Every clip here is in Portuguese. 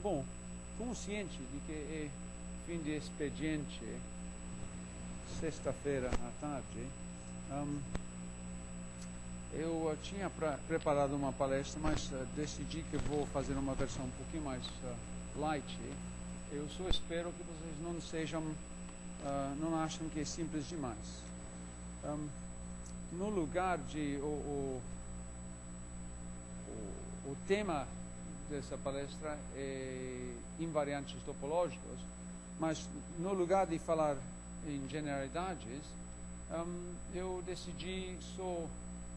Bom, consciente de que é fim de expediente, sexta-feira à tarde, eu tinha preparado uma palestra, mas decidi que vou fazer uma versão um pouquinho mais light. Eu só espero que vocês não sejam, não achem que é simples demais. No lugar de o tema dessa palestra é invariantes topológicos, mas no lugar de falar em generalidades, eu decidi só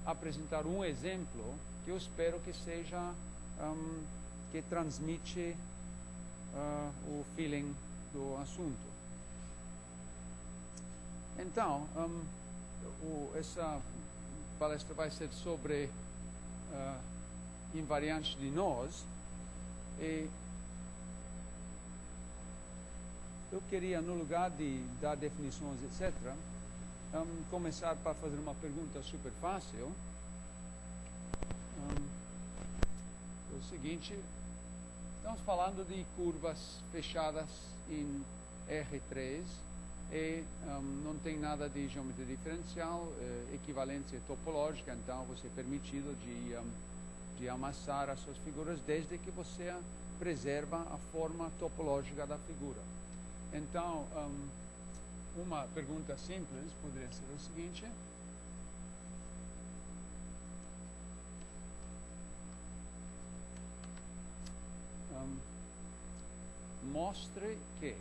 apresentar um exemplo que eu espero que seja que transmite o feeling do assunto. Então, essa palestra vai ser sobre invariantes de nós, e eu queria, no lugar de dar definições, etc., começar para fazer uma pergunta super fácil. É o seguinte: estamos falando de curvas fechadas em R3 e não tem nada de geometria diferencial, equivalência topológica, então você é permitido de amassar as suas figuras desde que você preserva a forma topológica da figura. Então, uma pergunta simples poderia ser o seguinte: mostre que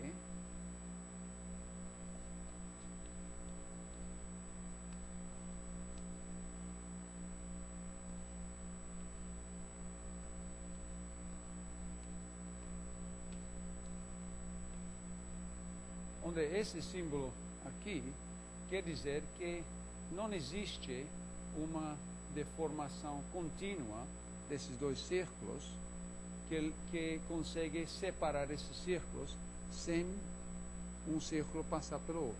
onde esse símbolo aqui quer dizer que não existe uma deformação contínua desses dois círculos que consegue separar esses círculos sem um círculo passar pelo outro.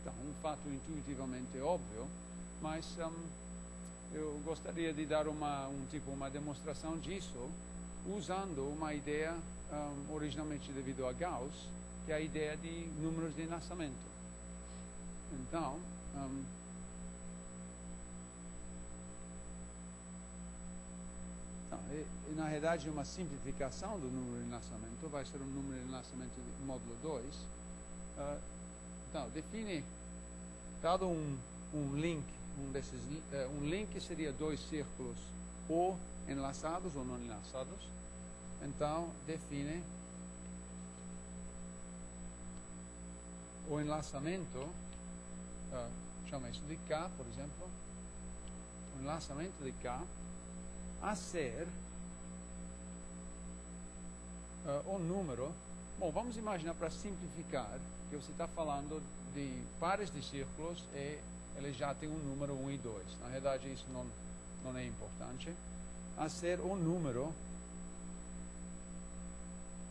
Então, um fato intuitivamente óbvio, mas eu gostaria de dar uma demonstração disso usando uma ideia originalmente devido a Gauss, que é a ideia de números de enlaçamento. Então, na realidade, uma simplificação do número de enlaçamento vai ser um número de enlaçamento de módulo 2. Então, define, dado um link, um link seria dois círculos ou enlaçados ou não enlaçados. Então, define o enlaçamento, chama isso de K, por exemplo, o enlaçamento de K a ser o número. Bom, vamos imaginar, para simplificar, que você está falando de pares de círculos e ele já tem um número 1 e 2. Na verdade, isso não é importante. A ser o número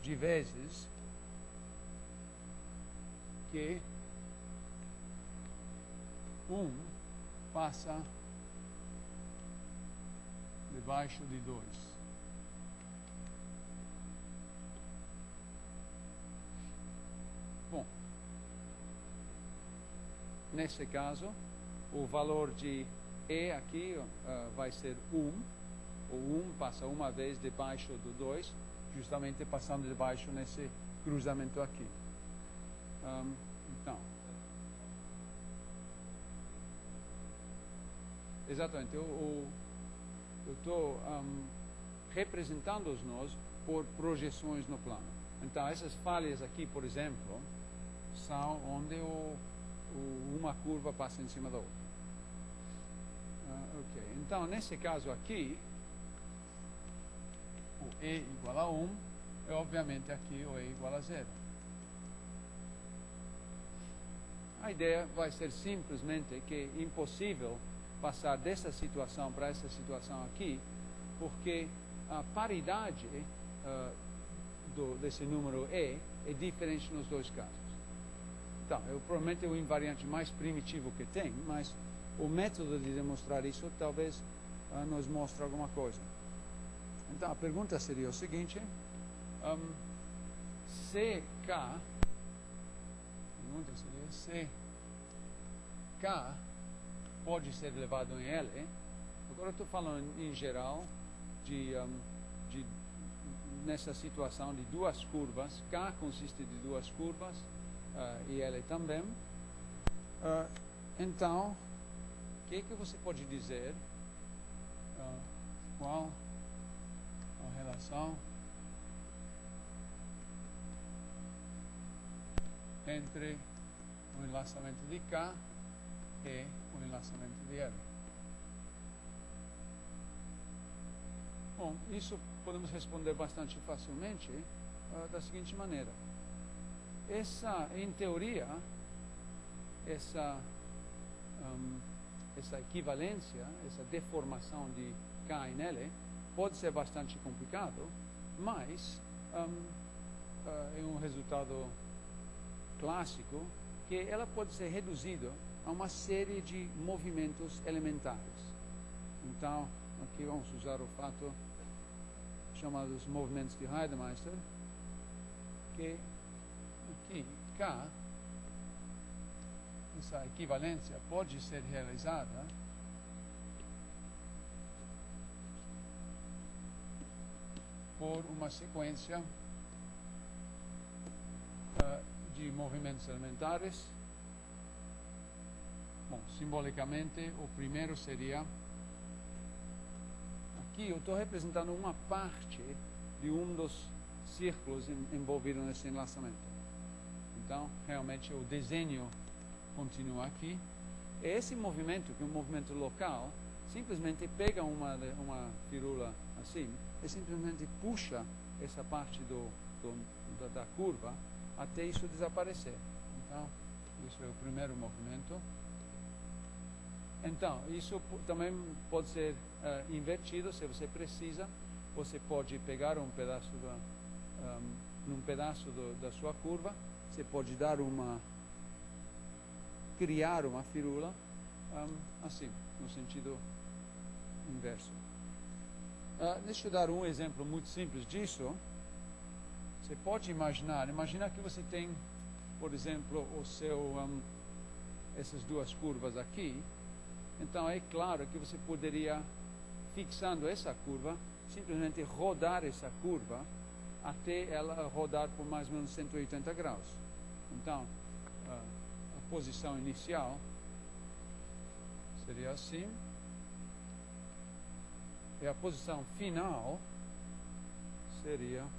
de vezes que 1 passa debaixo de 2. Bom, nesse caso, o valor de E aqui vai ser 1. O 1 passa uma vez debaixo do 2, justamente passando debaixo nesse cruzamento aqui. Então, exatamente, eu estou representando os nós por projeções no plano. Então, essas falhas aqui, por exemplo, são onde uma curva passa em cima da outra. Ok, então, nesse caso aqui, o E igual a 1, e obviamente aqui o E igual a 0. A ideia vai ser simplesmente que é impossível passar dessa situação para essa situação aqui, porque a paridade desse número E é diferente nos dois casos. Então, provavelmente é o invariante mais primitivo que tem, mas o método de demonstrar isso talvez nos mostre alguma coisa. Então a pergunta seria o seguinte, se K pode ser elevado em L, agora eu estou falando em geral nessa situação de duas curvas, K consiste de duas curvas e L também. Então, o que você pode dizer? Qual a relação entre o enlaçamento de K e o enlaçamento de L? Bom, isso podemos responder bastante facilmente da seguinte maneira. Em teoria, essa equivalência, essa deformação de K em L pode ser bastante complicado, mas é um resultado clássico que ela pode ser reduzida a uma série de movimentos elementares. Então, aqui vamos usar o fato chamados movimentos de Reidemeister, que aqui K, essa equivalência pode ser realizada por uma sequência de movimentos elementares. Bom, simbolicamente, o primeiro seria, aqui eu estou representando uma parte de um dos círculos envolvidos nesse enlaçamento. Então, realmente, o desenho continua aqui. Esse movimento, que é um movimento local, simplesmente pega uma firula assim e simplesmente puxa essa parte da curva até isso desaparecer. Então, isso é o primeiro movimento. Então, isso também pode ser invertido, se você precisa. Você pode pegar um pedaço num pedaço da sua curva, você pode dar criar uma firula assim, no sentido inverso. Deixa eu dar um exemplo muito simples disso. Você pode imaginar que você tem, por exemplo, essas duas curvas aqui. Então é claro que você poderia, fixando essa curva, simplesmente rodar essa curva até ela rodar por mais ou menos 180 graus. Então, a posição inicial seria assim. E a posição final seria assim.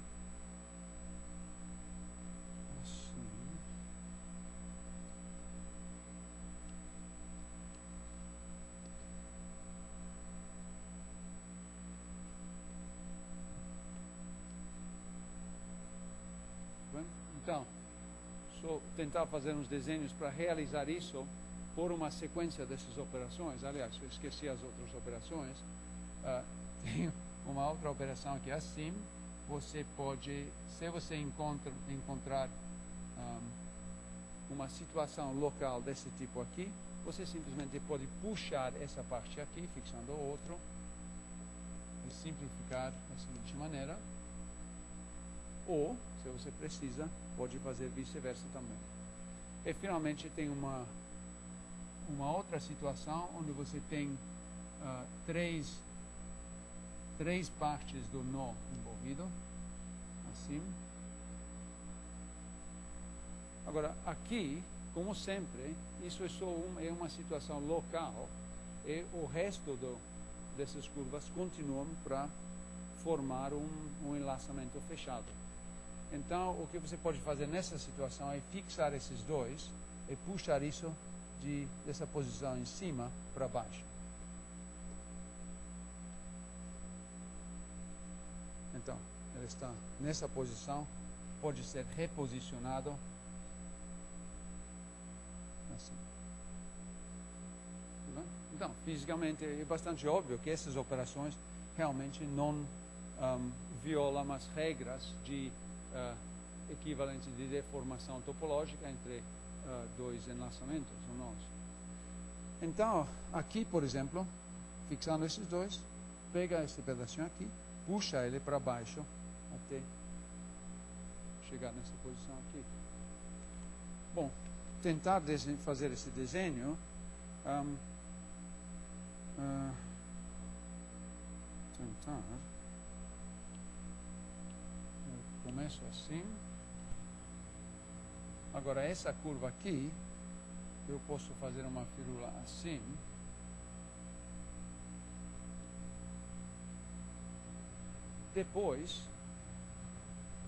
Então, só tentar fazer uns desenhos para realizar isso por uma sequência dessas operações. Aliás, eu esqueci as outras operações. Tem uma outra operação que é assim. Você pode, se você encontrar uma situação local desse tipo aqui, você simplesmente pode puxar essa parte aqui, fixando o outro, e simplificar da seguinte maneira. Ou, se você precisa, pode fazer vice-versa também. E finalmente tem uma outra situação onde você tem três partes do nó envolvido, assim. Agora, aqui, como sempre, isso é só uma situação local e o resto dessas curvas continuam para formar um enlaçamento fechado. Então, o que você pode fazer nessa situação é fixar esses dois e puxar isso dessa posição em cima para baixo. Então, ele está nessa posição, pode ser reposicionado assim. Então, fisicamente é bastante óbvio que essas operações realmente não violam as regras de equivalência de deformação topológica entre dois enlaçamentos ou nós. Então, aqui, por exemplo, fixando esses dois, pega esse pedacinho aqui puxa ele para baixo até chegar nessa posição aqui. Bom, tentar fazer esse desenho, tentar, eu começo assim. Agora essa curva aqui, eu posso fazer uma firula assim. Depois,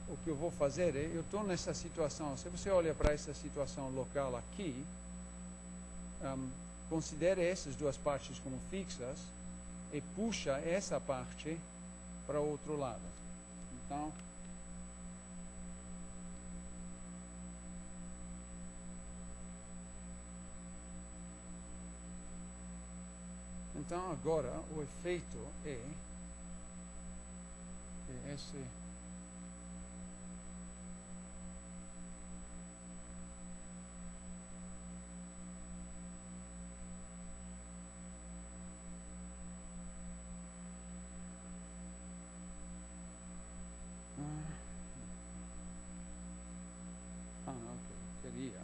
o que eu vou fazer é, eu estou nessa situação, se você olha para essa situação local aqui, considere essas duas partes como fixas e puxa essa parte para o outro lado. Então agora o efeito é que esse não, eu queria.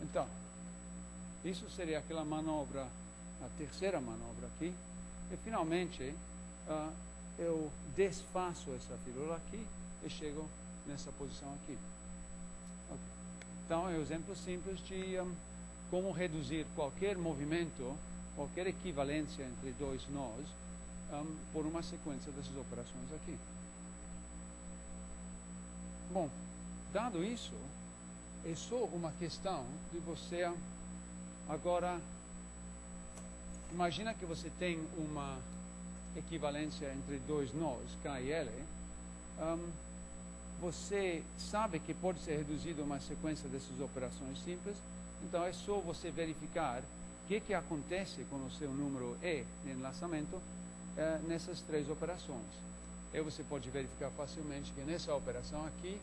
Então, isso seria aquela manobra, a terceira manobra aqui. E finalmente, eu desfaço essa firula aqui e chego nessa posição aqui. Okay. Então, é um exemplo simples de como reduzir qualquer movimento, qualquer equivalência entre dois nós, por uma sequência dessas operações aqui. Bom, dado isso, é só uma questão de você agora, imagina que você tem uma equivalência entre dois nós, K e L, você sabe que pode ser reduzido uma sequência dessas operações simples, então é só você verificar o que acontece com o seu número E de enlaçamento nessas três operações. E você pode verificar facilmente que nessa operação aqui,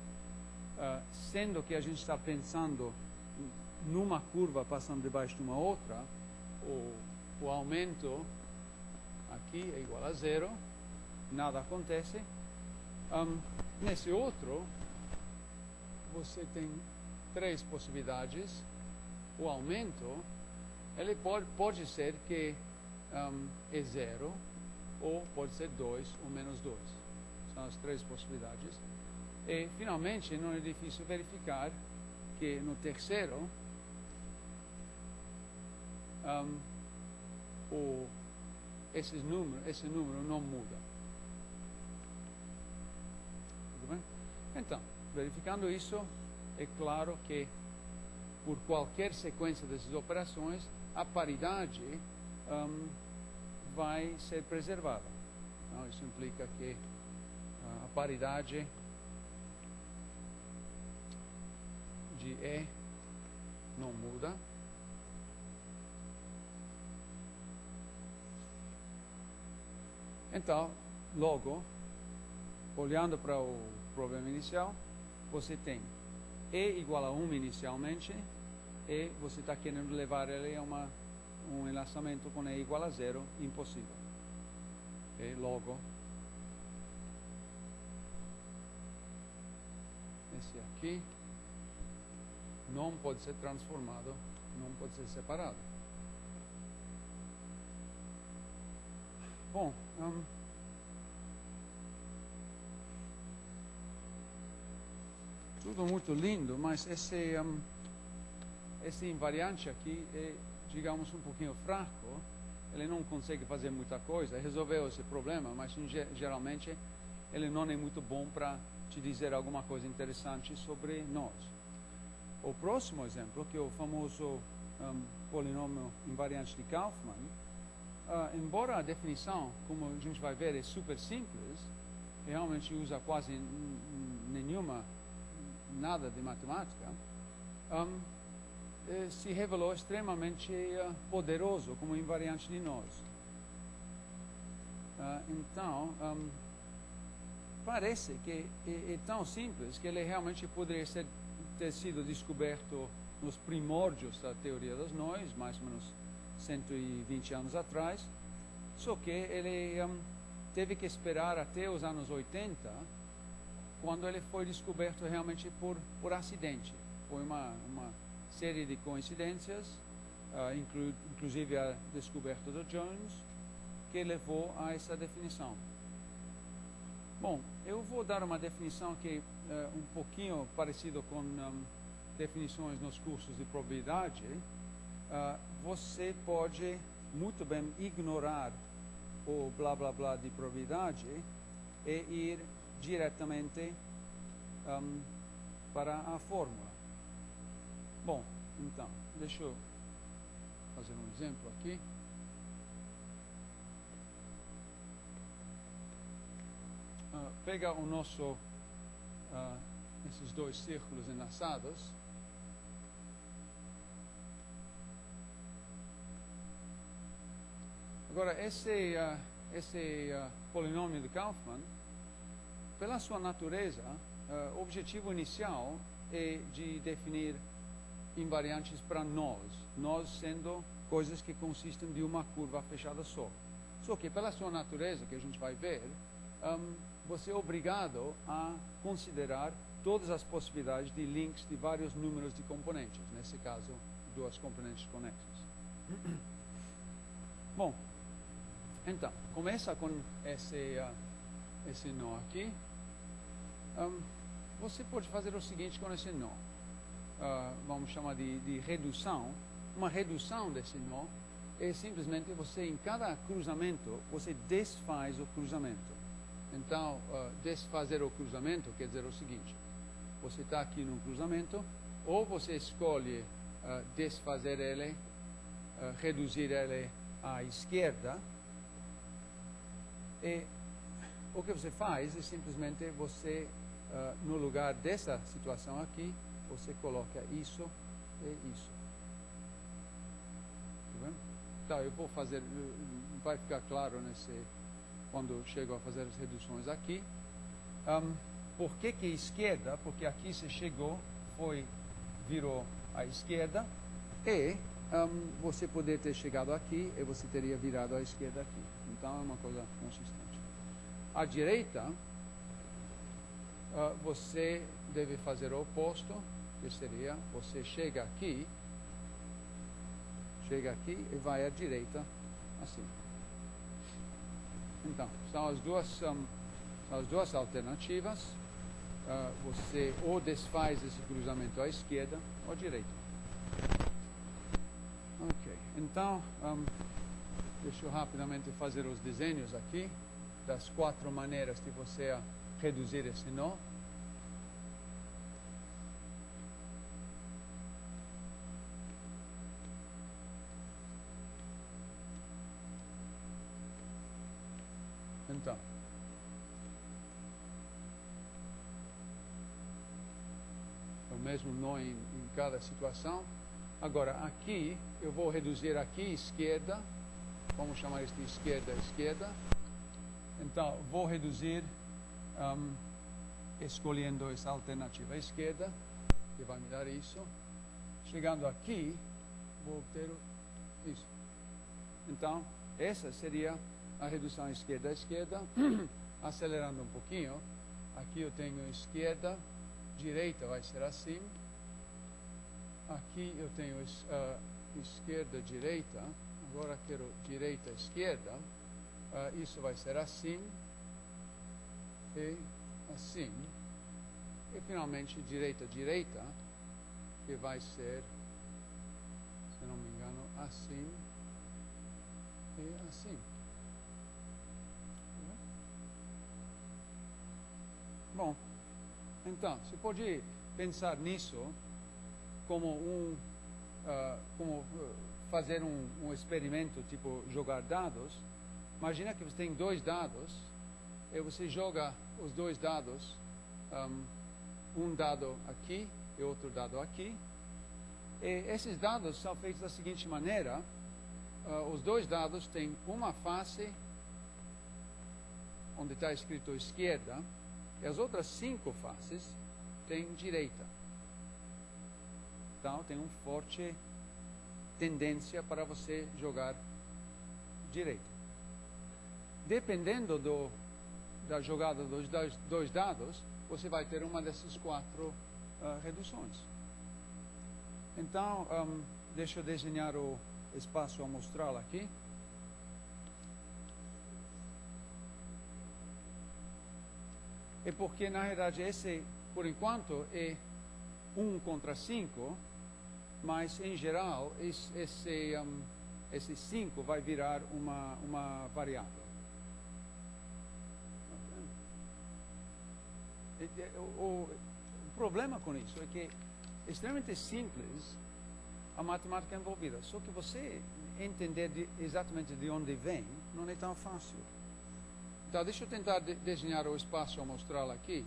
sendo que a gente está pensando numa curva passando debaixo de uma outra, o aumento aqui é igual a zero, nada acontece. Nesse outro, você tem três possibilidades. O aumento, ele pode ser que é zero, ou pode ser 2 ou menos 2. São as três possibilidades. E, finalmente, não é difícil verificar que no terceiro, esse número não muda. Tudo bem? Então, verificando isso, é claro que por qualquer sequência dessas operações, a paridade vai ser preservada. Então, isso implica que a paridade de E não muda. Então, logo, olhando para o problema inicial, você tem E igual a 1 inicialmente, e você está querendo levar ele a um enlaçamento com E igual a 0, impossível. E logo, esse aqui não pode ser transformado, não pode ser separado. Bom, tudo muito lindo, mas esse invariante aqui é, digamos, um pouquinho fraco. Ele não consegue fazer muita coisa, resolveu esse problema, mas geralmente ele não é muito bom para te dizer alguma coisa interessante sobre nós. O próximo exemplo, que é o famoso polinômio invariante de Kaufmann, embora a definição, como a gente vai ver, é super simples, realmente usa quase nada de matemática, se revelou extremamente poderoso como invariante de nós. Então, parece que é tão simples que ele realmente poderia ter sido descoberto nos primórdios da teoria dos nós, mais ou menos 120 anos atrás, só que ele teve que esperar até os anos 80, quando ele foi descoberto realmente por acidente. Foi uma série de coincidências, inclusive a descoberta do Jones, que levou a essa definição. Bom, eu vou dar uma definição que é um pouquinho parecido com definições nos cursos de probabilidade. Você pode muito bem ignorar o blá blá blá de probabilidade e ir diretamente para a fórmula. Bom, então, deixa eu fazer um exemplo aqui. Pega o nosso, esses dois círculos enlaçados. Agora, esse polinômio de Kaufmann, pela sua natureza, o objetivo inicial é de definir invariantes para nós sendo coisas que consistem de uma curva fechada só. Só que pela sua natureza, que a gente vai ver, você é obrigado a considerar todas as possibilidades de links de vários números de componentes, nesse caso, duas componentes conexas. Bom, então, começa com esse nó aqui. Você pode fazer o seguinte com esse nó. Vamos chamar de redução. Uma redução desse nó é simplesmente você, em cada cruzamento, você desfaz o cruzamento. Então, desfazer o cruzamento quer dizer o seguinte: você está aqui num cruzamento, ou você escolhe desfazer ele, reduzir ele à esquerda, e o que você faz é simplesmente você, no lugar dessa situação aqui, você coloca isso e isso. Tá bem? Então, eu vou fazer, vai ficar claro quando chego a fazer as reduções aqui. Por que esquerda? Porque aqui você chegou, virou à esquerda, e você poderia ter chegado aqui e você teria virado à esquerda aqui. Então, é uma coisa consistente. À direita, você deve fazer o oposto, que seria, você chega aqui e vai à direita, assim. Então, são as duas alternativas. Você ou desfaz esse cruzamento à esquerda ou à direita. Ok, então, deixa eu rapidamente fazer os desenhos aqui das 4 maneiras de você reduzir esse nó. Então, o mesmo nó em cada situação. Agora, aqui, eu vou reduzir aqui esquerda, vamos chamar isso de esquerda. Então, vou reduzir escolhendo essa alternativa esquerda, que vai me dar isso. Chegando aqui, vou obter isso. Então, essa seria a redução esquerda. Acelerando um pouquinho, aqui eu tenho esquerda, direita vai ser assim. Aqui eu tenho esquerda, direita. Agora quero direita, esquerda. Isso vai ser assim e assim. E finalmente direita, que vai ser, se não me engano, assim e assim. Bom, então, você pode pensar nisso como fazer um experimento, tipo jogar dados. Imagina que você tem 2 dados e você joga os 2 dados um dado aqui e outro dado aqui. E esses dados são feitos da seguinte maneira. Os dois dados têm uma face onde está escrito esquerda, e as outras 5 faces têm direita. Então, tem uma forte tendência para você jogar direita. Dependendo da jogada dos dois dados, você vai ter uma dessas 4 reduções. Então, deixa eu desenhar o espaço amostral aqui. É porque, na realidade, esse, por enquanto, é 1 contra 5, mas, em geral, esse 5 vai virar uma variável. O problema com isso é que é extremamente simples a matemática envolvida, só que você entender exatamente de onde vem não é tão fácil. Então, deixa eu tentar desenhar o espaço amostral aqui.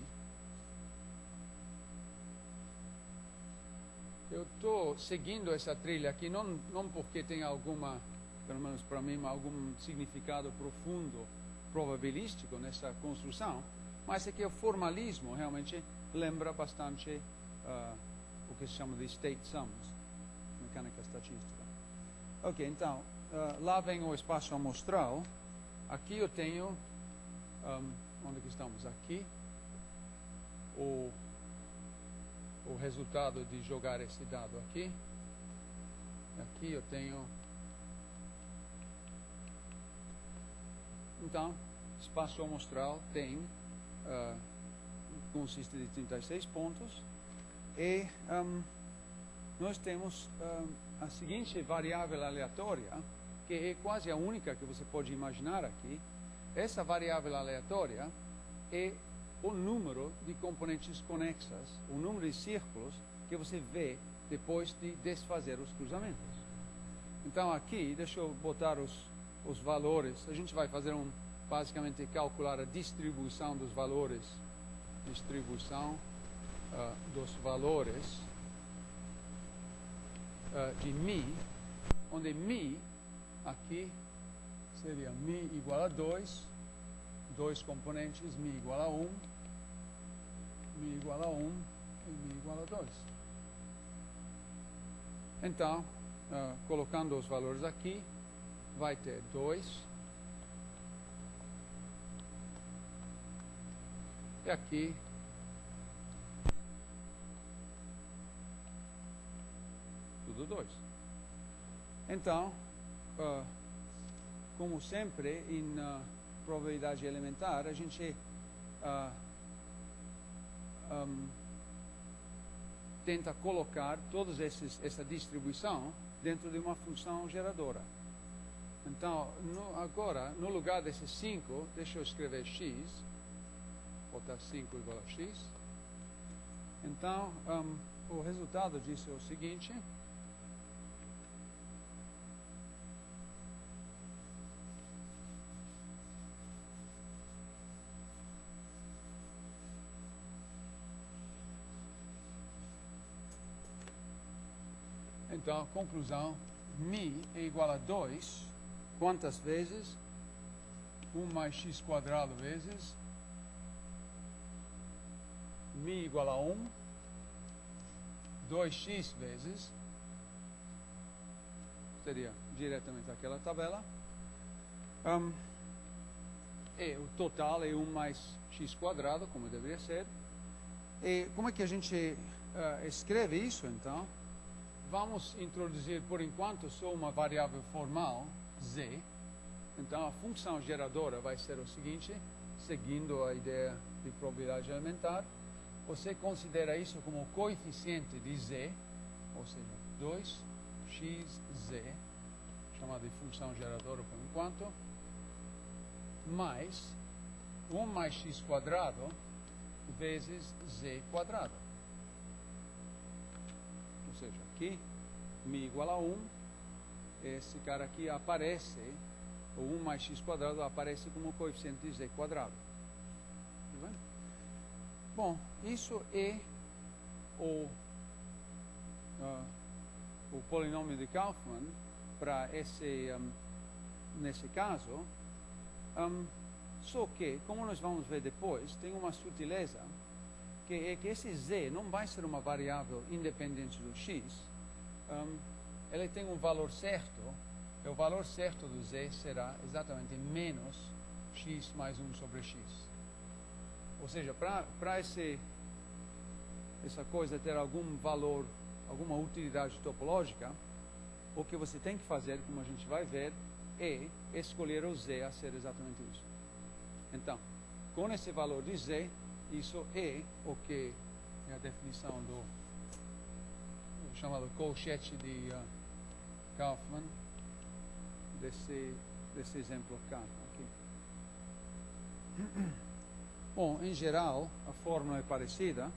Eu estou seguindo essa trilha aqui, não porque tem alguma, pelo menos para mim, algum significado profundo, probabilístico nessa construção, mas é que o formalismo realmente lembra bastante o que se chama de state sums, mecânica estatística. Ok, então, lá vem o espaço amostral. Aqui eu tenho, onde que estamos? Aqui, o resultado de jogar esse dado aqui. Aqui eu tenho, então, espaço amostral tem, consiste de 36 pontos, e nós temos a seguinte variável aleatória, que é quase a única que você pode imaginar aqui. Essa variável aleatória é o número de componentes conexas, o número de círculos que você vê depois de desfazer os cruzamentos. Então aqui, deixa eu botar os valores. A gente vai fazer basicamente calcular a distribuição dos valores, de μ, onde μ aqui seria μ igual a 2, 2 componentes, μ igual a 1, μ igual a 1 e μ igual a 2. Então, colocando os valores aqui, vai ter 2, e aqui tudo 2. Então, como sempre em probabilidade elementar, a gente tenta colocar toda essa distribuição dentro de uma função geradora. Então, agora, no lugar desses 5, deixa eu escrever x, botar 5 igual a x. Então, o resultado disso é o seguinte. Então, conclusão, μ é igual a 2, quantas vezes? 1 mais x quadrado vezes μ igual a 1, 2x vezes, seria diretamente aquela tabela, e o total é 1 mais x quadrado, como deveria ser. E como é que a gente escreve isso, então? Vamos introduzir, por enquanto, só uma variável formal, z. Então, a função geradora vai ser o seguinte, seguindo a ideia de probabilidade elementar. Você considera isso como o coeficiente de z, ou seja, 2xz, chamado de função geradora por enquanto, mais 1 mais x quadrado vezes z quadrado. Ou seja, aqui, μ igual a 1, esse cara aqui aparece, o 1 mais x quadrado aparece como coeficiente de z quadrado. Tudo bem? Bom, isso é o polinômio de Kaufmann para nesse caso, só que, como nós vamos ver depois, tem uma sutileza, que é que esse z não vai ser uma variável independente do x, ele tem um valor certo, e o valor certo do z será exatamente menos x mais 1 sobre x. Ou seja, para essa coisa ter algum valor, alguma utilidade topológica, o que você tem que fazer, como a gente vai ver, é escolher o z a ser exatamente isso. Então, com esse valor de z, isso é o que é a definição do chamado colchete de Kaufmann, desse exemplo aqui. Bom, em geral, a fórmula é parecida.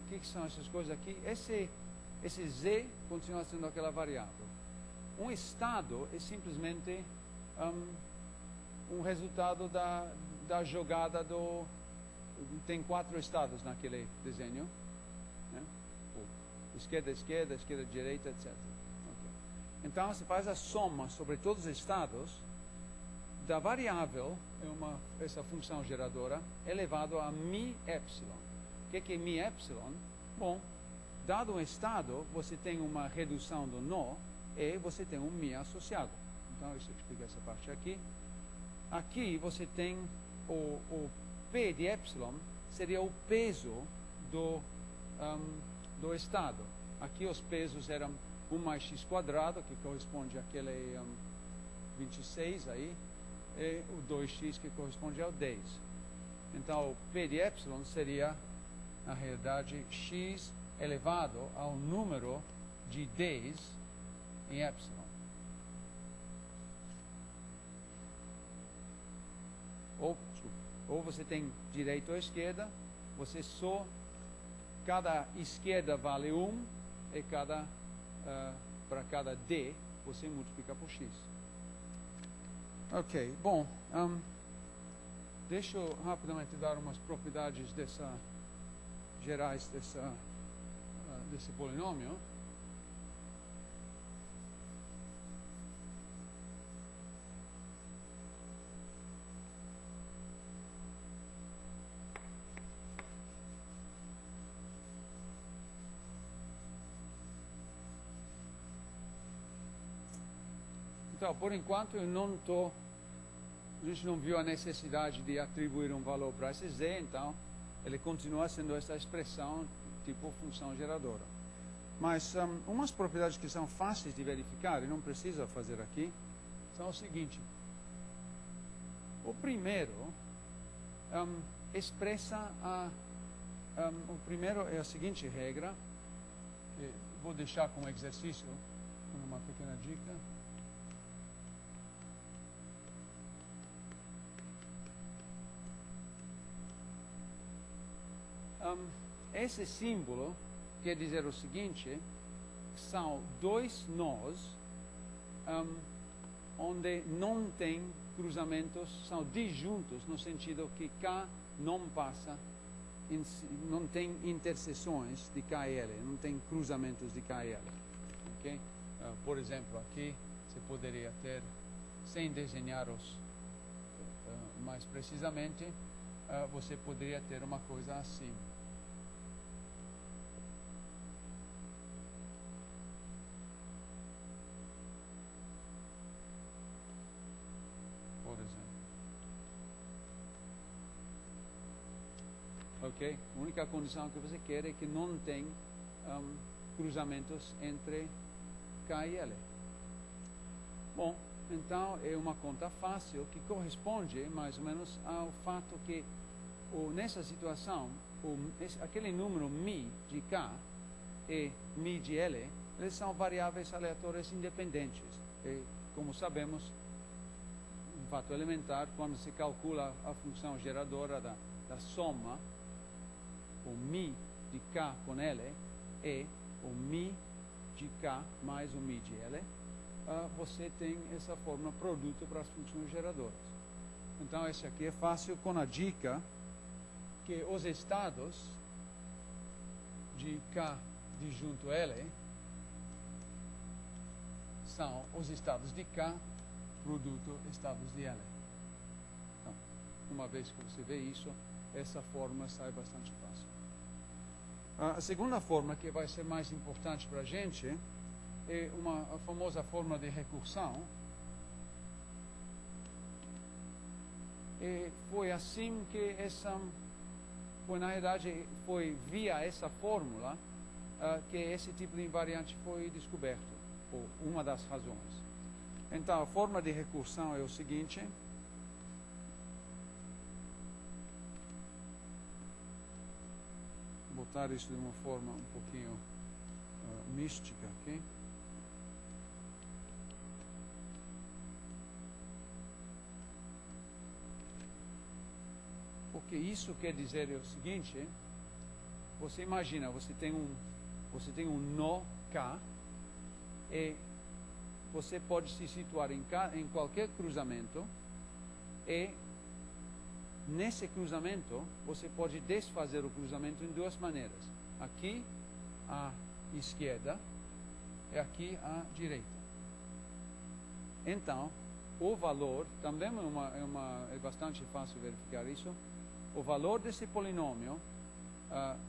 Que são essas coisas aqui? Esse z continua sendo aquela variável. Um estado é simplesmente um resultado da jogada do... Tem 4 estados naquele desenho, né? Esquerda, esquerda, esquerda, direita, etc. Okay. Então, você faz a soma sobre todos os estados da variável, essa função geradora, elevado a mi epsilon. O que é mi epsilon? Bom, dado um estado, você tem uma redução do nó e você tem um mi associado. Então, eu explico essa parte aqui. Aqui você tem o P de epsilon, seria o peso do estado. Aqui os pesos eram 1 mais x quadrado, que corresponde àquele 26 aí, e o 2x, que corresponde ao 10. Então, o P de epsilon seria, na realidade, x elevado ao número de 10 em epsilon. Ou você tem direita ou esquerda, você só, cada esquerda vale 1, e para cada d, você multiplica por x. Ok, bom, deixa eu rapidamente dar umas propriedades gerais desse polinômio. Então, por enquanto, a gente não viu a necessidade de atribuir um valor para esse z, então ele continua sendo essa expressão tipo função geradora. Mas umas propriedades que são fáceis de verificar, e não precisa fazer aqui, são o seguinte. O primeiro expressa o primeiro é a seguinte regra, que vou deixar como exercício, com uma pequena dica. Esse símbolo quer dizer o seguinte: são dois nós onde não tem cruzamentos, são disjuntos no sentido que K não passa, não tem interseções de K e L, não tem cruzamentos de K e L. Okay? Por exemplo, aqui você poderia ter, sem desenhar mais precisamente, você poderia ter uma coisa assim. Ok? A única condição que você quer é que não tem cruzamentos entre K e L. Bom, então é uma conta fácil que corresponde mais ou menos ao fato que nessa situação aquele número mi de K e mi de L, eles são variáveis aleatórias independentes. E, como sabemos, um fato elementar, quando se calcula a função geradora da soma, o mi de k com L é o mi de k mais o mi de L, você tem essa forma produto para as funções geradoras. Então, esse aqui é fácil com a dica que os estados de k disjunto L são os estados de k produto estados de L. Então, uma vez que você vê isso, essa forma sai bastante fácil. A segunda forma, que vai ser mais importante para a gente, é a famosa forma de recursão. E foi assim que na realidade, foi via essa fórmula que esse tipo de invariante foi descoberto, ou uma das razões. Então, a forma de recursão é o seguinte. Vou botar isso de uma forma um pouquinho mística aqui. O que isso quer dizer é o seguinte: você imagina, você tem um nó K e você pode se situar em qualquer cruzamento, e nesse cruzamento você pode desfazer o cruzamento em duas maneiras. Aqui à esquerda e aqui à direita. Então, o valor, também é bastante fácil verificar isso, o valor desse polinômio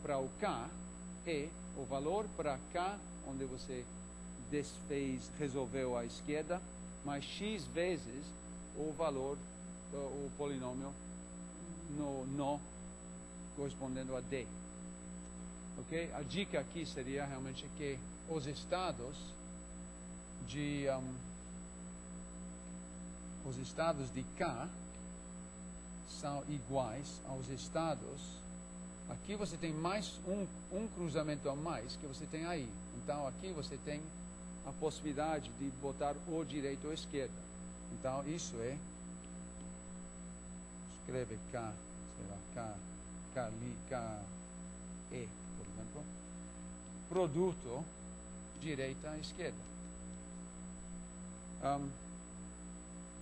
para o K é o valor para K, onde você resolveu à esquerda, mais x vezes o valor, o polinômio no nó correspondendo a D. Ok? A dica aqui seria realmente que os estados de K são iguais aos estados. Aqui você tem mais um cruzamento a mais que você tem aí. Então aqui você tem a possibilidade de botar o direito ou esquerda. Então isso é, escreve K, sei lá, K E, por exemplo, produto direita e esquerda.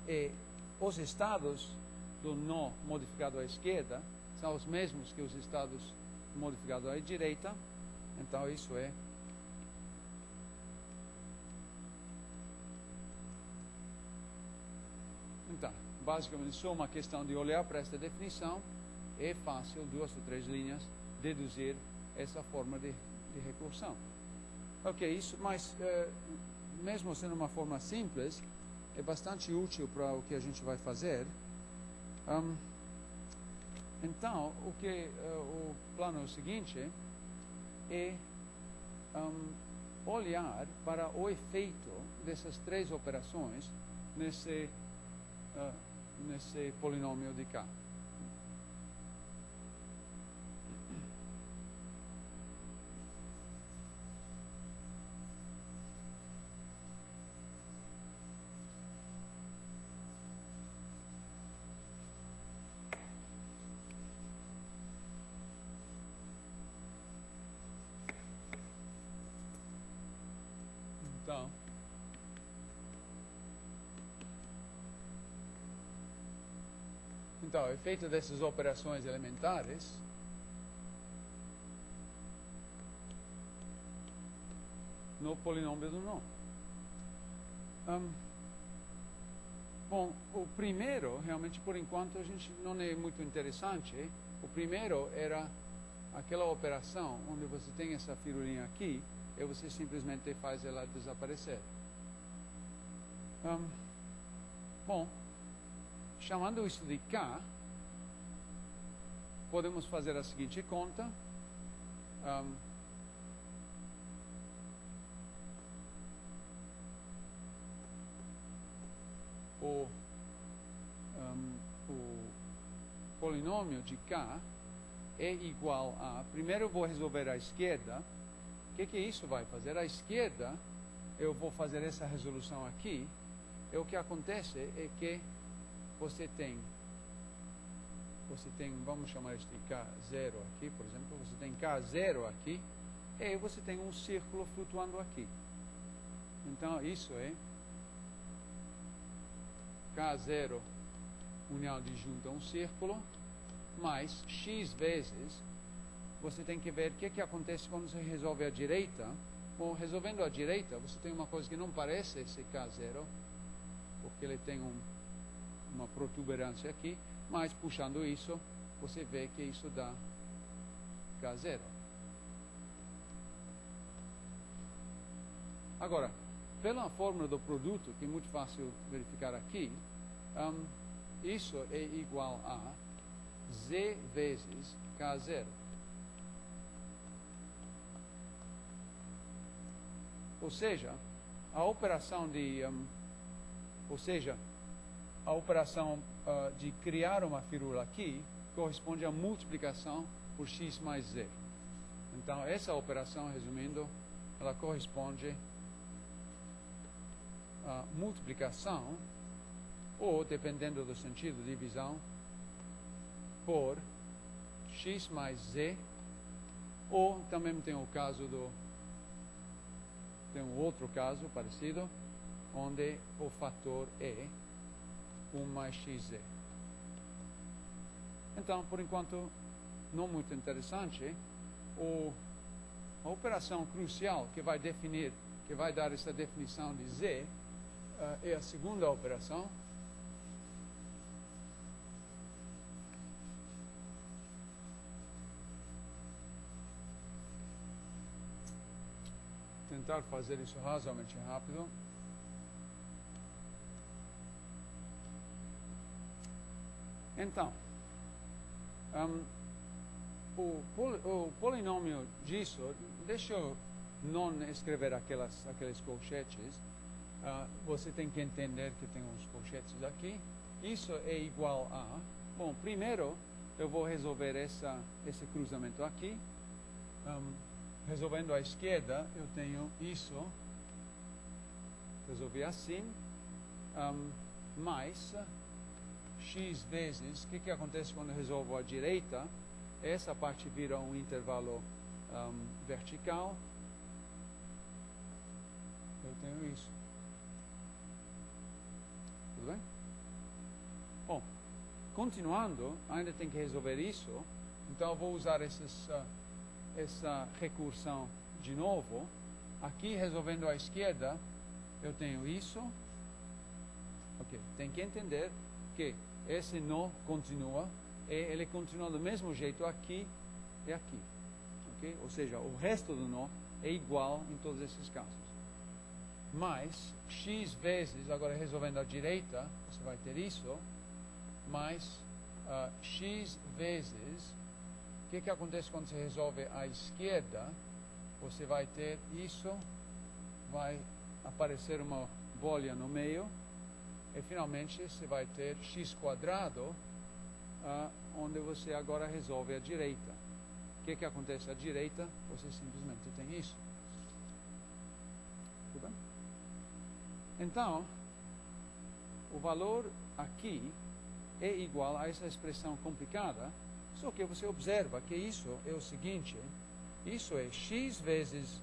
E os estados do nó modificado à esquerda são os mesmos que os estados modificados à direita. Então isso é basicamente só uma questão de olhar para esta definição. É fácil, 2 ou 3 linhas, deduzir essa forma de recursão. Ok, isso, mas mesmo sendo uma forma simples, é bastante útil para o que a gente vai fazer. Então, o plano é o seguinte, é olhar para o efeito dessas 3 operações nesse polinômio de K. Então, o efeito dessas operações elementares no polinômio do nó. Bom, o primeiro, realmente, por enquanto, a gente não é muito interessante. O primeiro era aquela operação onde você tem essa firulinha aqui e você simplesmente faz ela desaparecer. Bom, chamando isso de K, podemos fazer a seguinte conta. O polinômio de K é igual a... Primeiro eu vou resolver à esquerda. O que isso vai fazer? À esquerda, eu vou fazer essa resolução aqui. E o que acontece é que você tem, vamos chamar isso de K0 aqui, por exemplo, você tem K0 aqui, e você tem um círculo flutuando aqui. Então, isso é K0 união disjunta um círculo, mais X vezes, você tem que ver o que acontece quando você resolve a direita. Bom, resolvendo a direita, você tem uma coisa que não parece esse K0, porque ele tem uma protuberância aqui, mas puxando isso, você vê que isso dá K0. Agora, pela fórmula do produto, que é muito fácil verificar aqui, isso é igual a Z vezes K0. Ou seja, a operação de criar uma firula aqui corresponde à multiplicação por x mais z. Então, essa operação, resumindo, ela corresponde à multiplicação, ou, dependendo do sentido, divisão, por x mais z, ou também tem o caso tem um outro caso parecido, onde o fator é 1 mais xz. Então, por enquanto, não muito interessante, a operação crucial que vai dar essa definição de z, é a segunda operação, tentar fazer isso razoavelmente rápido. Então, o polinômio disso, deixa eu não escrever aqueles colchetes, você tem que entender que tem uns colchetes aqui. Isso é igual a, bom, primeiro eu vou resolver esse cruzamento aqui. Resolvendo à esquerda, eu tenho isso, resolvi assim, mais x vezes, o que acontece quando eu resolvo à direita? Essa parte vira um intervalo vertical, eu tenho isso. Tudo bem? Bom, continuando, ainda tem que resolver isso, então eu vou usar essa recursão de novo. Aqui, resolvendo à esquerda, eu tenho isso. Ok, tem que entender que esse nó continua, e ele continua do mesmo jeito aqui e aqui. Okay? Ou seja, o resto do nó é igual em todos esses casos. Mas, x vezes, agora resolvendo à direita, você vai ter isso, mais x vezes. O que acontece quando você resolve à esquerda? Você vai ter isso, vai aparecer uma bolha no meio, e finalmente você vai ter x quadrado, onde você agora resolve à direita. O que acontece à direita? Você simplesmente tem isso. Tudo bem? Então, o valor aqui é igual a essa expressão complicada. Só que você observa que isso é o seguinte, isso é x vezes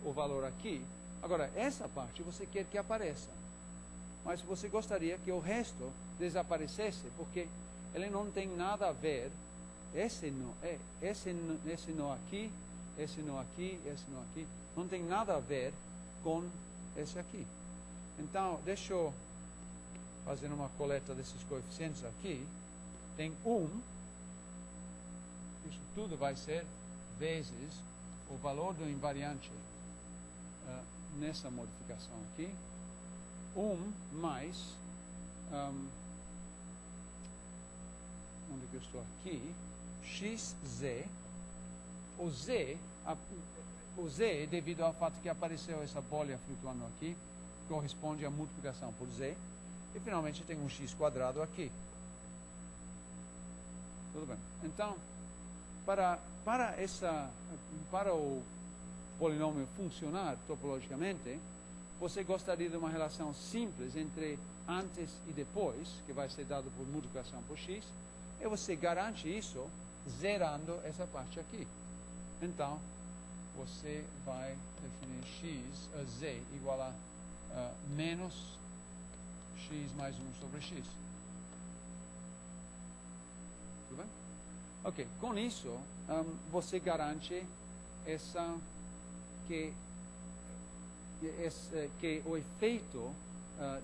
o valor aqui. Agora, essa parte você quer que apareça, mas você gostaria que o resto desaparecesse, porque ele não tem nada a ver, esse nó aqui, esse nó aqui, esse nó aqui, não tem nada a ver com esse aqui. Então, deixa eu fazer uma coleta desses coeficientes aqui. Tem 1, isso tudo vai ser vezes o valor do invariante nessa modificação aqui, 1 mais, onde que eu estou aqui, xz, o z, devido ao fato que apareceu essa bolha flutuando aqui, corresponde à multiplicação por z, e finalmente tem um x quadrado aqui. Tudo bem. Então, para o polinômio funcionar topologicamente, você gostaria de uma relação simples entre antes e depois, que vai ser dado por multiplicação por x, e você garante isso zerando essa parte aqui. Então, você vai definir z igual a menos x mais 1 sobre x. Tudo bem? Ok, com isso, você garante que o efeito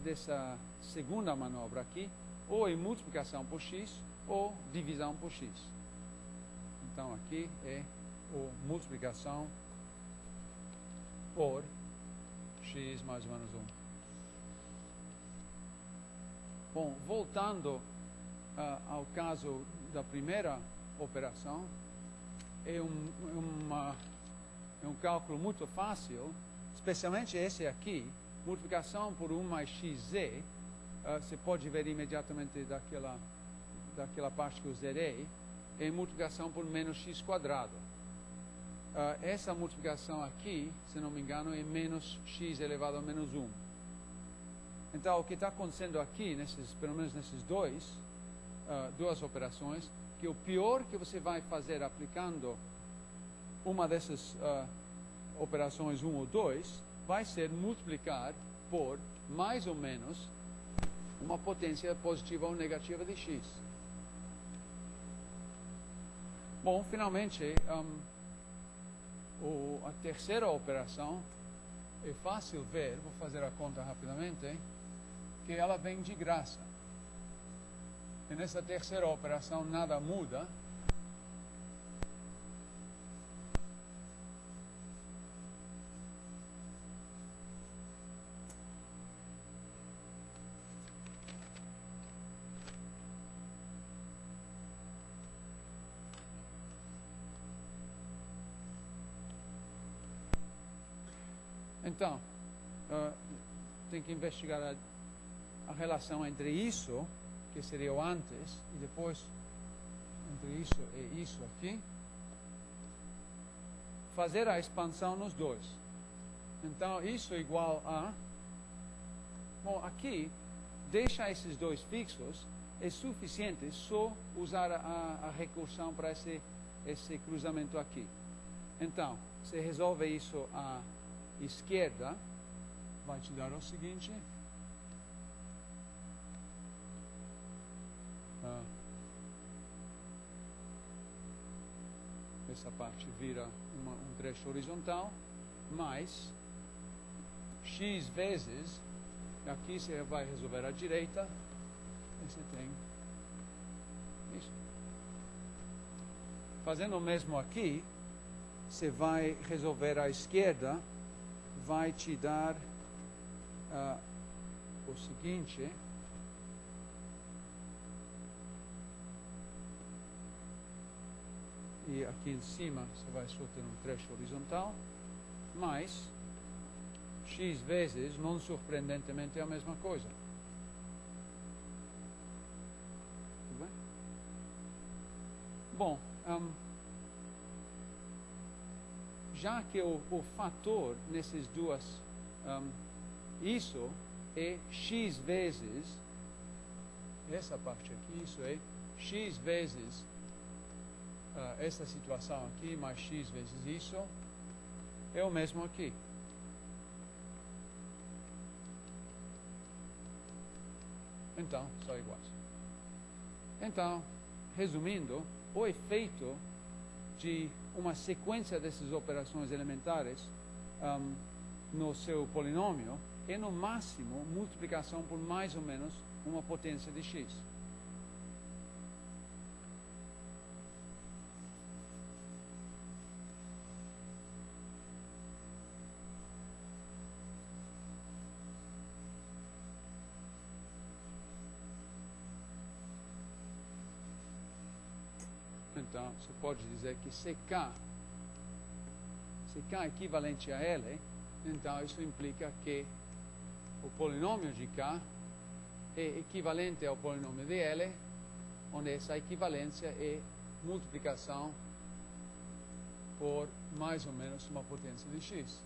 dessa segunda manobra aqui, ou é multiplicação por x, ou divisão por x. Então, aqui é multiplicação por x mais ou menos 1. Bom, voltando ao caso da primeira operação, é um cálculo muito fácil, especialmente esse aqui, multiplicação por 1 mais xz, você pode ver imediatamente daquela parte que eu zerei, é multiplicação por menos x quadrado. Essa multiplicação aqui, se não me engano, é menos x elevado a menos 1. Então, o que está acontecendo aqui, pelo menos nesses duas operações, que o pior que você vai fazer aplicando uma dessas operações 1 ou 2, vai ser multiplicar por mais ou menos uma potência positiva ou negativa de x. Bom, finalmente, a terceira operação é fácil ver, vou fazer a conta rapidamente, que ela vem de graça. E nessa terceira operação nada muda. Então, tem que investigar a relação entre isso, que seria o antes, e depois entre isso e isso aqui. Fazer a expansão nos dois. Então, isso é igual a... Bom, aqui, deixar esses dois fixos é suficiente só usar a recursão para esse cruzamento aqui. Então, você resolve isso à esquerda, vai te dar o seguinte. Essa parte vira um trecho horizontal, mais x vezes, aqui você vai resolver à direita, e você tem isso. Fazendo o mesmo aqui, você vai resolver à esquerda, vai te dar o seguinte. E aqui em cima você vai só ter um trecho horizontal, mais x vezes, não surpreendentemente, é a mesma coisa. Tudo bem? Bom, já que o fator nesses duas, isso é x vezes, essa parte aqui, isso é x vezes essa situação aqui, mais x vezes isso, é o mesmo aqui. Então, são iguais. Então, resumindo, o efeito de uma sequência dessas operações elementares no seu polinômio é, no máximo, multiplicação por mais ou menos uma potência de x. Então, você pode dizer que CK é equivalente a L, então isso implica que o polinômio de K é equivalente ao polinômio de L, onde essa equivalência é multiplicação por mais ou menos uma potência de x.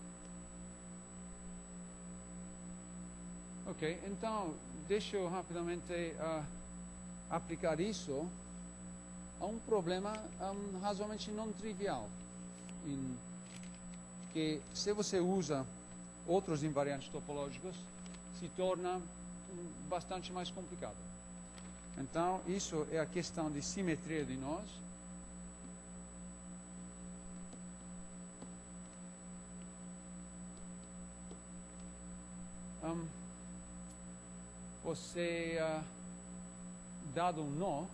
Ok, então deixa eu rapidamente aplicar isso a um problema razoavelmente não trivial, que se você usa outros invariantes topológicos, se torna bastante mais complicado. Então, isso é a questão de simetria de nós. Você, dado um nó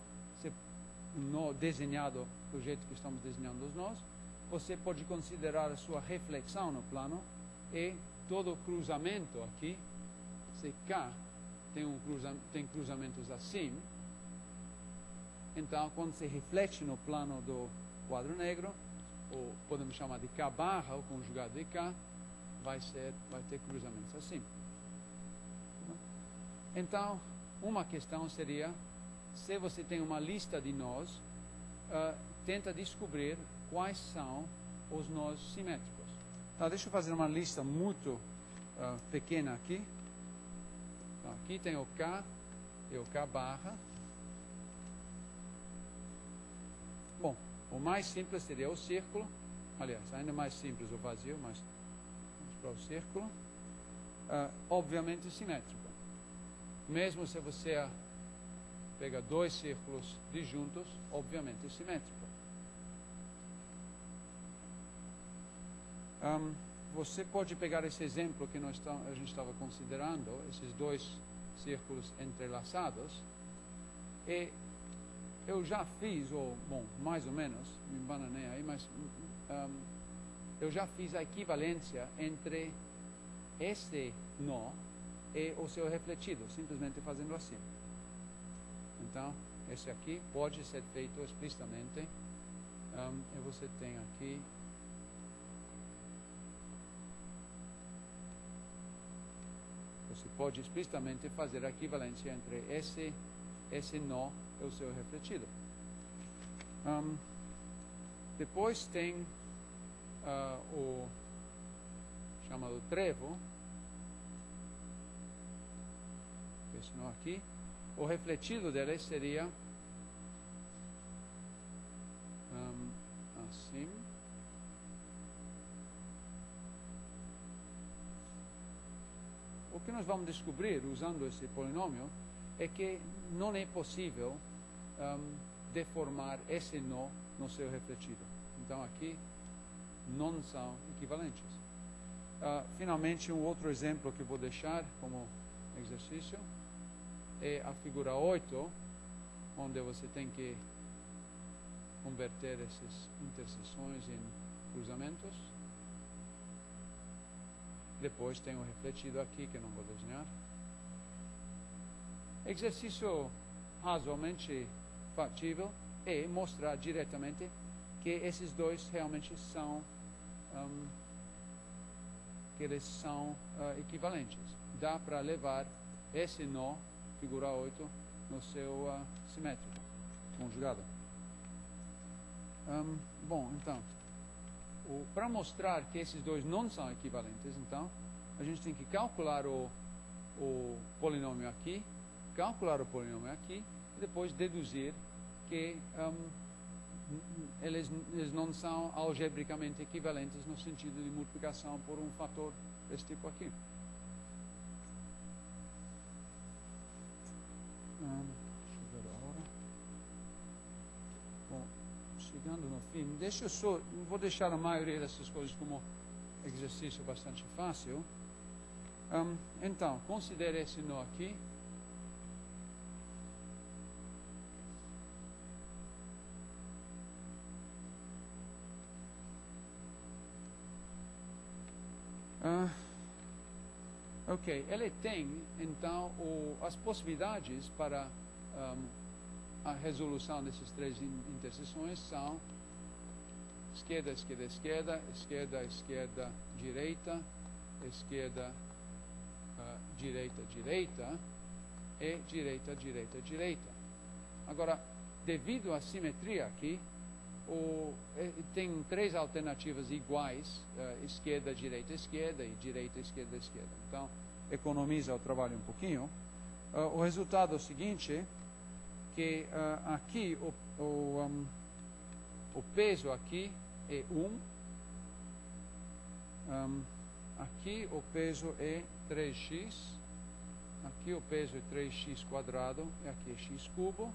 desenhado do jeito que estamos desenhando os nós, você pode considerar a sua reflexão no plano e todo cruzamento aqui, se K tem cruzamentos assim, então quando se reflete no plano do quadro negro, ou podemos chamar de K barra, o conjugado de K, vai ter cruzamentos assim. Então, uma questão seria, se você tem uma lista de nós, tenta descobrir quais são os nós simétricos. Então, deixa eu fazer uma lista muito pequena aqui. Então, aqui tem o K e o K barra. Bom, o mais simples seria o círculo. Aliás, ainda mais simples o vazio, mas vamos para o círculo. Obviamente simétrico. Mesmo se você pega dois círculos disjuntos, obviamente é simétrico. Você pode pegar esse exemplo que a gente estava considerando, esses dois círculos entrelaçados, e eu já fiz, ou bom, mais ou menos, me embananei aí, mas eu já fiz a equivalência entre esse nó e o seu refletido, simplesmente fazendo assim. Então, esse aqui pode ser feito explicitamente, e você tem aqui você pode explicitamente fazer a equivalência entre esse nó e o seu refletido. Depois tem o chamado trevo, esse nó aqui. O refletido dele seria assim. O que nós vamos descobrir usando esse polinômio é que não é possível deformar esse nó no seu refletido. Então aqui não são equivalentes. Finalmente, um outro exemplo que vou deixar como exercício é a figura 8, onde você tem que converter essas interseções em cruzamentos. Depois tem o refletido aqui, que não vou desenhar. Exercício razoavelmente factível é mostrar diretamente que esses dois realmente são equivalentes. Dá para levar esse nó, figura 8, no seu simétrico, conjugado. Bom, então, para mostrar que esses dois não são equivalentes, então, a gente tem que calcular o polinômio aqui, e depois deduzir que eles não são algebricamente equivalentes no sentido de multiplicação por um fator desse tipo aqui. Deixa eu ver a hora. Bom, chegando no fim, vou deixar a maioria dessas coisas como exercício bastante fácil. Então, considere esse nó aqui. Ok, ele tem, então, as possibilidades para a resolução dessas três interseções são esquerda, esquerda, esquerda, esquerda, esquerda, direita, esquerda, direita, direita e direita, direita, direita. Agora, devido à simetria aqui, tem três alternativas iguais, esquerda, direita, esquerda e direita, esquerda, esquerda. Então, economiza o trabalho um pouquinho. O resultado é o seguinte, que aqui o peso aqui é 1, aqui o peso é 3x, aqui o peso é 3x quadrado, e aqui é x cubo,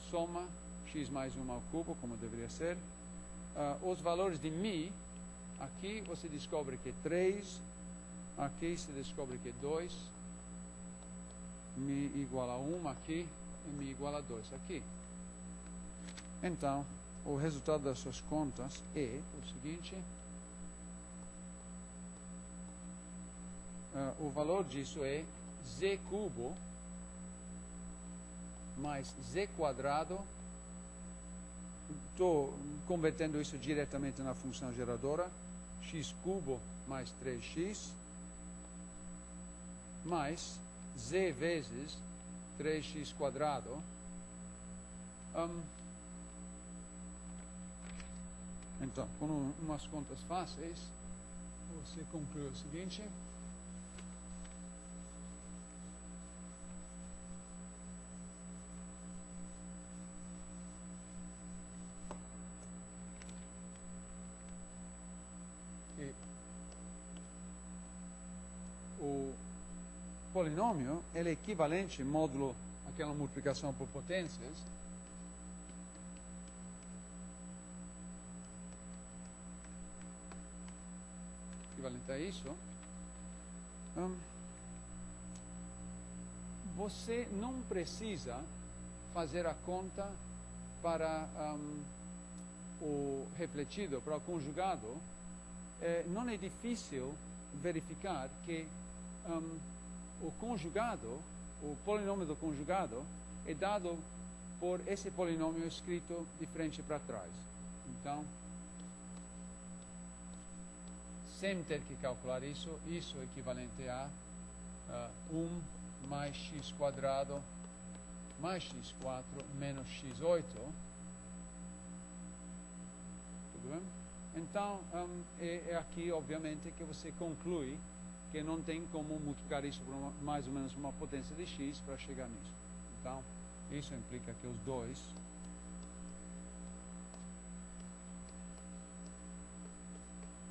soma x mais 1 ao cubo, como deveria ser. Os valores de μ, aqui você descobre que é 3, aqui se descobre que é 2, μ igual a 1 aqui, e μ igual a 2 aqui. Então, o resultado das suas contas é o seguinte, o valor disso é z cubo mais z quadrado. Estou convertendo isso diretamente na função geradora, x cubo mais 3x, mais z vezes 3x quadrado. Então, com umas contas fáceis, você conclui o seguinte. O polinômio ele é equivalente módulo àquela multiplicação por potências equivalente a isso. Você não precisa fazer a conta para o refletido, para o conjugado. Não é difícil verificar que o conjugado, o polinômio do conjugado, é dado por esse polinômio escrito de frente para trás. Então, sem ter que calcular isso, isso é equivalente a 1 mais x quadrado mais x4 menos x8. Tudo bem? Então, é aqui, obviamente, que você conclui que não tem como multiplicar isso por mais ou menos uma potência de x para chegar nisso. Então, isso implica que os dois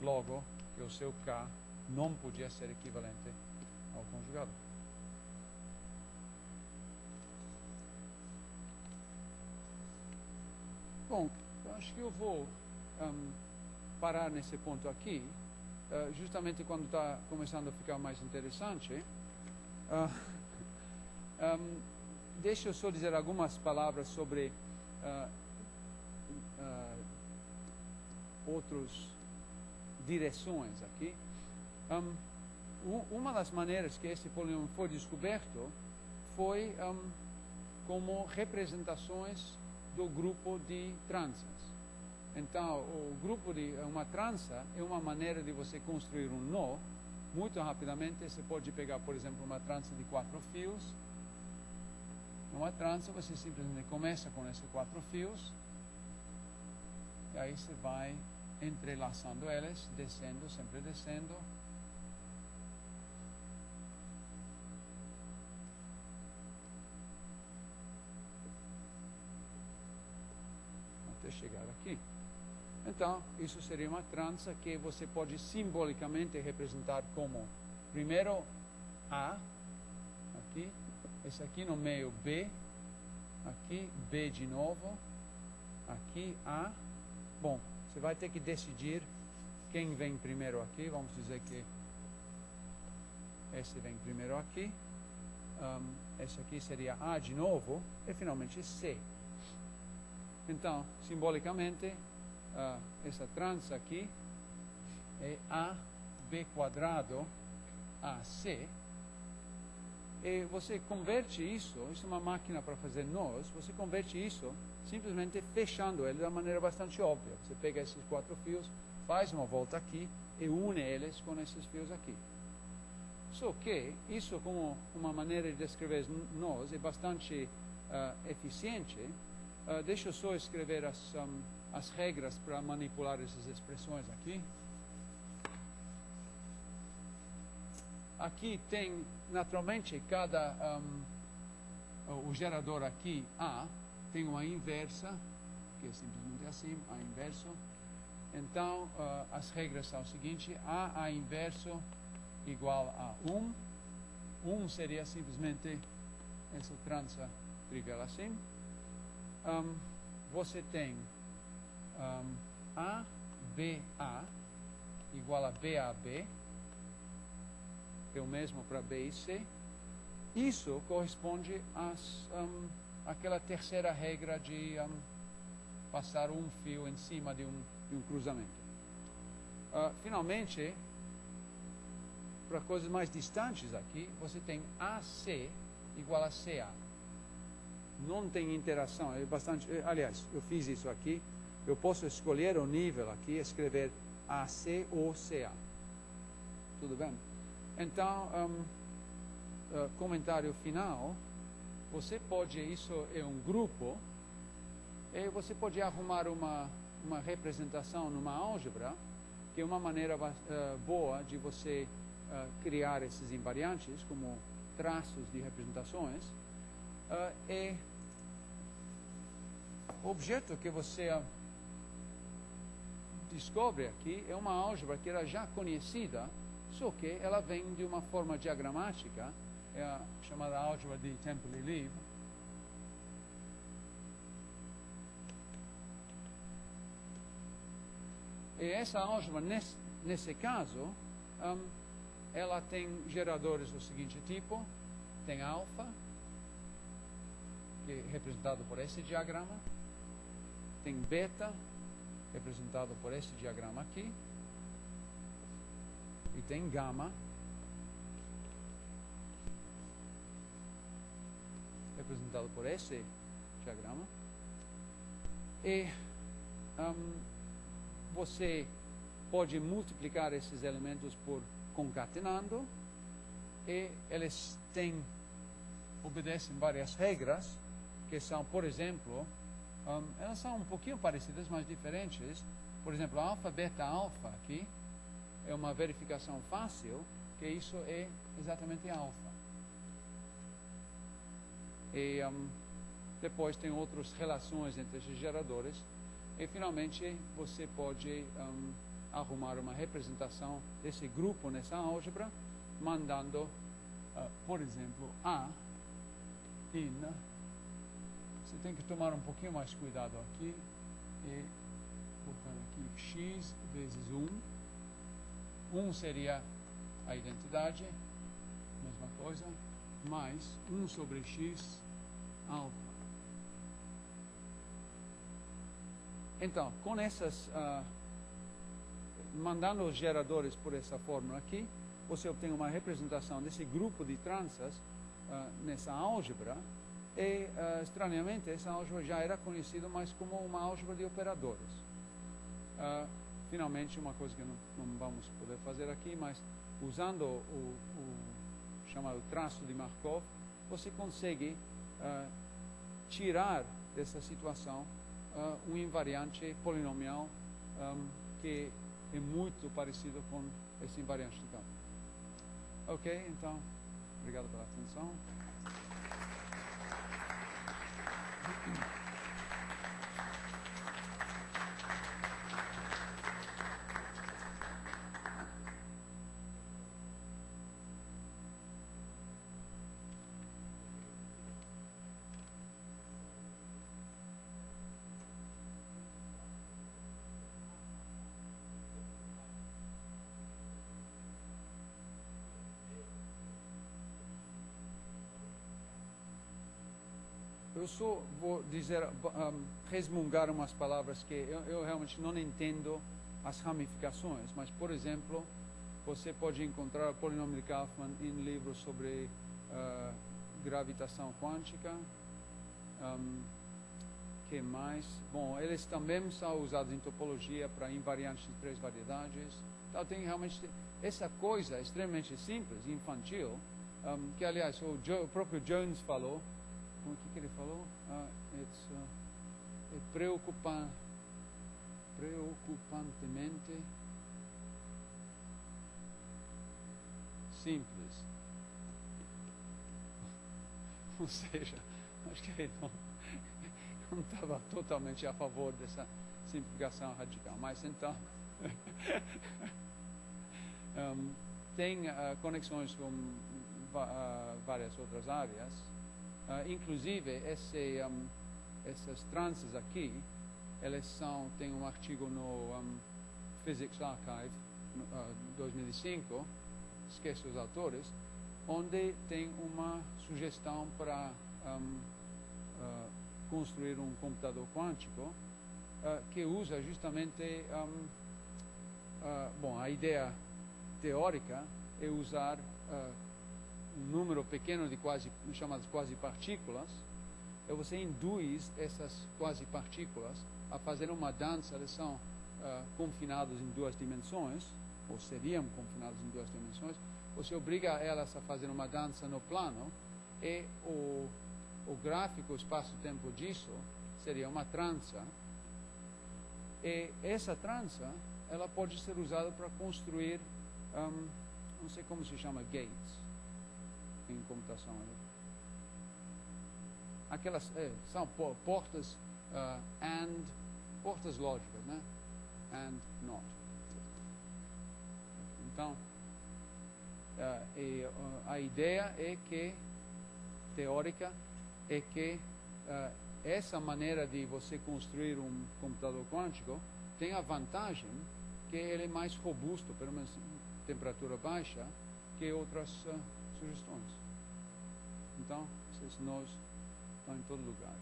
logo que o seu k não podia ser equivalente ao conjugado. Bom, eu acho que eu vou parar nesse ponto aqui, justamente quando está começando a ficar mais interessante. Deixa eu só dizer algumas palavras sobre outras direções aqui. Uma das maneiras que esse polinômio foi descoberto foi como representações do grupo de tranças. Então, o grupo de uma trança é uma maneira de você construir um nó muito rapidamente. Você pode pegar, por exemplo, uma trança de 4 fios. Numa trança, você simplesmente começa com esses 4 fios e aí você vai entrelaçando elas, descendo, sempre descendo. Até chegar aqui. Então, isso seria uma trança que você pode simbolicamente representar como, primeiro, A, aqui, esse aqui no meio B, aqui B de novo, aqui A. Bom, você vai ter que decidir quem vem primeiro aqui. Vamos dizer que esse vem primeiro aqui, esse aqui seria A de novo, e finalmente C. Então, simbolicamente, essa trança aqui é AB quadrado AC, e você converte isso é uma máquina para fazer nós, você converte isso simplesmente fechando ele da maneira bastante óbvia. Você pega esses 4 fios, faz uma volta aqui e une eles com esses fios aqui. Só que isso, como uma maneira de descrever nós, é bastante eficiente. Deixa eu só escrever as regras para manipular essas expressões aqui. aqui tem, naturalmente, o gerador aqui, A, tem uma inversa, que é simplesmente assim, A inverso. Então, as regras são o seguinte: A inverso igual a 1. 1 seria simplesmente essa trança trivial assim. Você tem ABA igual a BAB, é o mesmo para B e C. Isso corresponde àquela terceira regra de passar um fio em cima de um cruzamento. Finalmente, para coisas mais distantes aqui, você tem AC igual a CA. Não tem interação, é bastante... Aliás, eu fiz isso aqui. Eu posso escolher o nível aqui e escrever AC ou CA. Tudo bem? Então, comentário final. Você pode, isso é um grupo, e você pode arrumar uma representação numa álgebra, que é uma maneira boa de você criar esses invariantes como traços de representações. E o objeto que você descobre aqui é uma álgebra que era já conhecida, só que ela vem de uma forma diagramática, é a chamada álgebra de Temple-Leve. E essa álgebra, nesse caso, ela tem geradores do seguinte tipo: tem alfa, que é representado por esse diagrama, tem beta, representado por esse diagrama aqui, e tem gama, representado por esse diagrama. E você pode multiplicar esses elementos por concatenando, e eles obedecem várias regras, que são, por exemplo, elas são um pouquinho parecidas, mas diferentes. Por exemplo, alfa, beta, alfa aqui é uma verificação fácil, que isso é exatamente alfa. E depois tem outras relações entre esses geradores. E finalmente você pode arrumar uma representação desse grupo nessa álgebra, mandando, por exemplo, A in. Você tem que tomar um pouquinho mais cuidado aqui e botar aqui x vezes 1. 1 seria a identidade, mesma coisa, mais 1 sobre x alfa. Então, com essas, mandando os geradores por essa fórmula aqui, você obtém uma representação desse grupo de tranças nessa álgebra. E, estranhamente, essa álgebra já era conhecida mais como uma álgebra de operadores. Finalmente, uma coisa que não vamos poder fazer aqui, mas usando o chamado traço de Markov, você consegue tirar dessa situação um invariante polinomial que é muito parecido com esse invariante de campo. Ok, então, obrigado pela atenção. Eu só vou dizer, resmungar umas palavras que eu realmente não entendo as ramificações, mas, por exemplo, você pode encontrar o polinômio de Kaufmann em livros sobre gravitação quântica. Que mais? Bom, eles também são usados em topologia para invariantes de 3 variedades. Então, tem realmente essa coisa extremamente simples, infantil, que, aliás, o próprio Jones falou. O que ele falou? É preocupantemente simples. Ou seja, acho que ele não estava totalmente a favor dessa simplificação radical. Mas então, tem conexões com várias outras áreas. Inclusive, essas tranças aqui, elas tem um artigo no Physics Archive, 2005, esqueço os autores, onde tem uma sugestão para construir um computador quântico que usa justamente, bom, a ideia teórica é usar um número pequeno de chamadas quasi-partículas, e você induz essas quasi-partículas a fazer uma dança. Eles são confinados em 2 dimensões, ou seriam confinados em 2 dimensões. Você obriga elas a fazer uma dança no plano, e o gráfico, o espaço-tempo disso, seria uma trança. E essa trança, ela pode ser usada para construir, não sei como se chama, gates, em computação. Aquelas são portas portas lógicas, né? And not. Então, a ideia teórica é que essa maneira de você construir um computador quântico tem a vantagem que ele é mais robusto, pelo menos em temperatura baixa, que outras sugestões. Então, esses nós estão em todo lugar.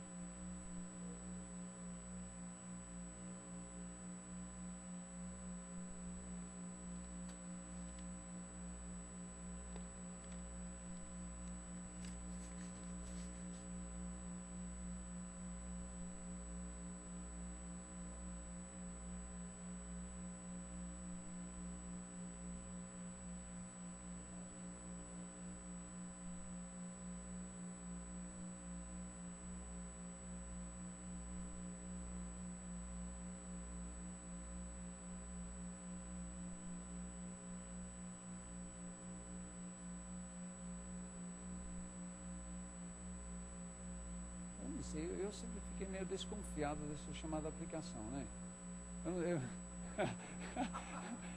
Eu sempre fiquei meio desconfiado dessa chamada aplicação, né?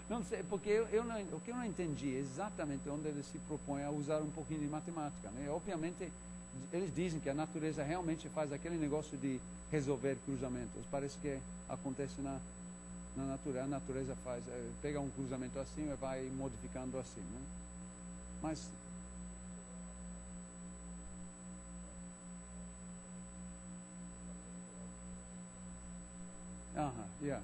Não sei, porque o que eu não entendi é exatamente onde ele se propõe a usar um pouquinho de matemática, né? Obviamente, eles dizem que a natureza realmente faz aquele negócio de resolver cruzamentos. Parece que acontece na natureza. A natureza pega um cruzamento assim e vai modificando assim, né? Mas yeah. Yeah.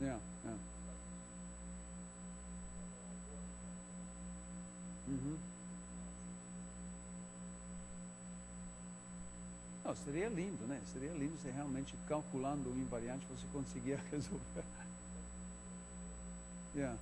Yeah. Não, seria lindo, né? Seria lindo se realmente calculando o invariante você conseguia resolver. Yeah.